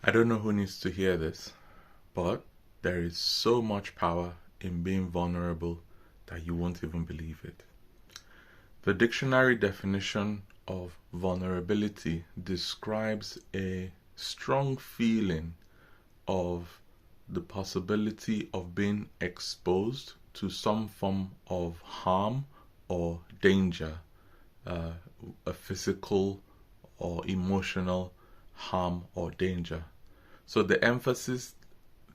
I don't know who needs to hear this, but there is so much power in being vulnerable that you won't even believe it. The dictionary definition of vulnerability describes a strong feeling of the possibility of being exposed to some form of harm or danger, a physical or emotional harm or danger. So the emphasis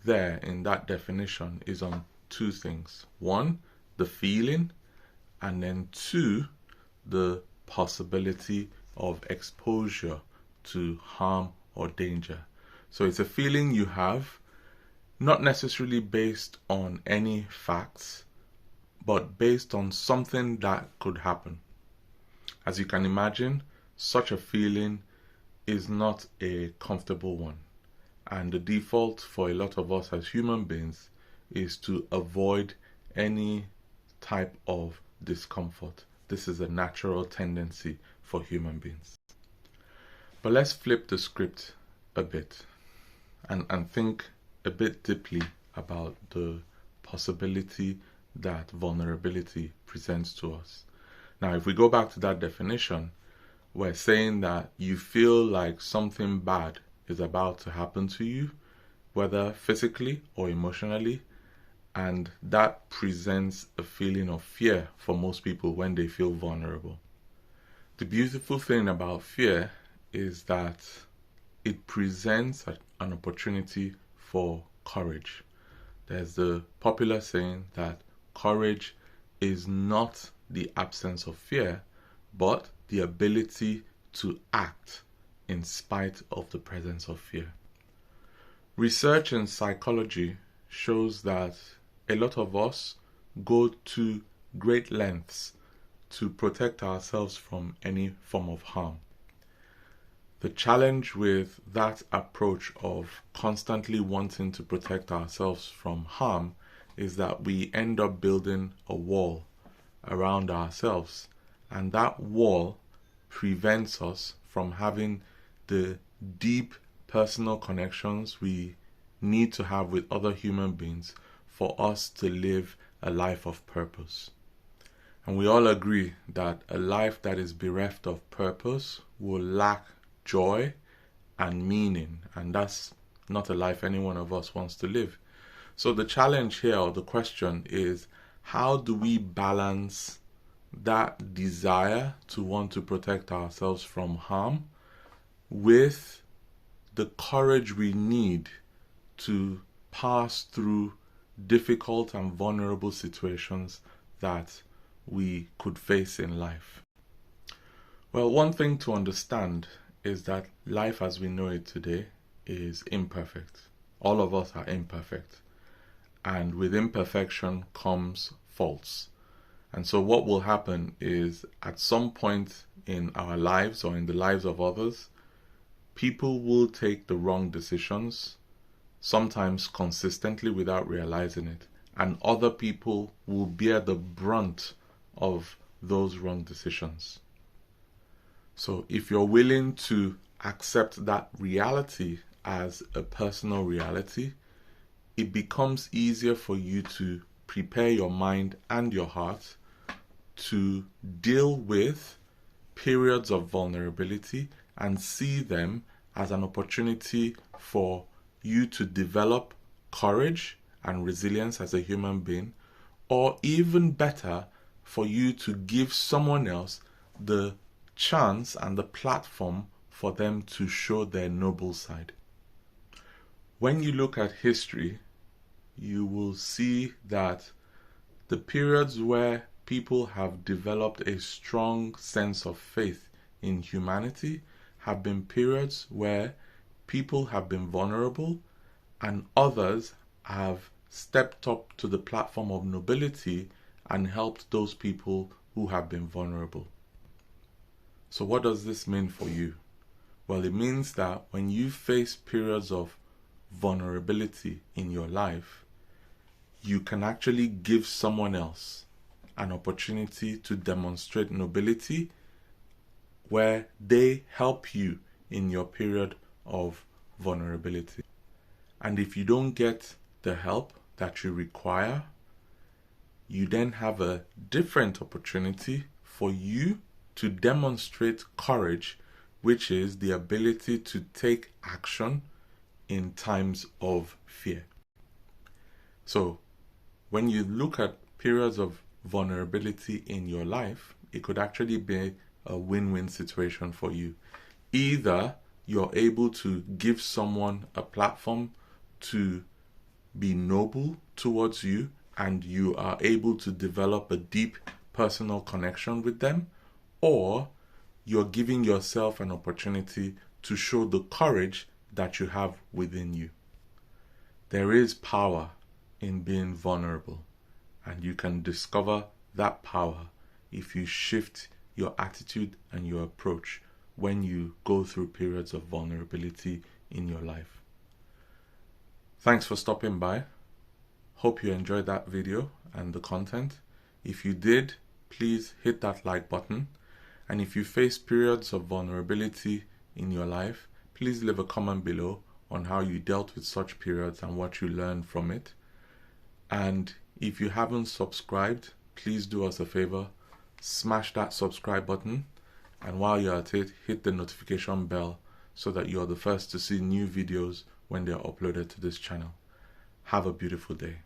there in that definition is on two things. One, the feeling, and then two, the possibility of exposure to harm or danger. So it's a feeling you have, not necessarily based on any facts, but based on something that could happen. As you can imagine, such a feeling is not a comfortable one. And the default for a lot of us as human beings is to avoid any type of discomfort. This is a natural tendency for human beings. But let's flip the script a bit and think a bit deeply about the possibility that vulnerability presents to us. Now, if we go back to that definition, we're saying that you feel like something bad is about to happen to you, whether physically or emotionally, and that presents a feeling of fear for most people when they feel vulnerable. The beautiful thing about fear is that it presents an opportunity for courage. There's the popular saying that courage is not the absence of fear, but the ability to act in spite of the presence of fear. Research in psychology shows that a lot of us go to great lengths to protect ourselves from any form of harm. The challenge with that approach of constantly wanting to protect ourselves from harm is that we end up building a wall around ourselves, and that wall prevents us from having the deep personal connections we need to have with other human beings for us to live a life of purpose. And we all agree that a life that is bereft of purpose will lack joy and meaning, and that's not a life any one of us wants to live. So the challenge here, or the question, is how do we balance that desire to want to protect ourselves from harm with the courage we need to pass through difficult and vulnerable situations that we could face in life? Well, one thing to understand is that life as we know it today is imperfect. All of us are imperfect. And with imperfection comes faults. And so what will happen is at some point in our lives or in the lives of others, people will take the wrong decisions, sometimes consistently without realizing it, and other people will bear the brunt of those wrong decisions. So if you're willing to accept that reality as a personal reality, it becomes easier for you to prepare your mind and your heart to deal with periods of vulnerability and see them as an opportunity for you to develop courage and resilience as a human being, or even better, for you to give someone else the chance and the platform for them to show their noble side. When you look at history, you will see that the periods where people have developed a strong sense of faith in humanity have been periods where people have been vulnerable and others have stepped up to the platform of nobility and helped those people who have been vulnerable. So what does this mean for you? Well, it means that when you face periods of vulnerability in your life, you can actually give someone else an opportunity to demonstrate nobility where they help you in your period of vulnerability. And if you don't get the help that you require, you then have a different opportunity for you to demonstrate courage, which is the ability to take action in times of fear. So, when you look at periods of vulnerability in your life, it could actually be a win-win situation for you. Either you're able to give someone a platform to be noble towards you, and you are able to develop a deep personal connection with them, or you're giving yourself an opportunity to show the courage that you have within you. There is power in being vulnerable, and you can discover that power if you shift your attitude and your approach when you go through periods of vulnerability in your life. Thanks for stopping by. Hope you enjoyed that video and the content. If you did, please hit that like button. And if you face periods of vulnerability in your life, please leave a comment below on how you dealt with such periods and what you learned from it. And if you haven't subscribed, please do us a favor, smash that subscribe button, and while you're at it, hit the notification bell so that you're the first to see new videos when they're uploaded to this channel. Have a beautiful day.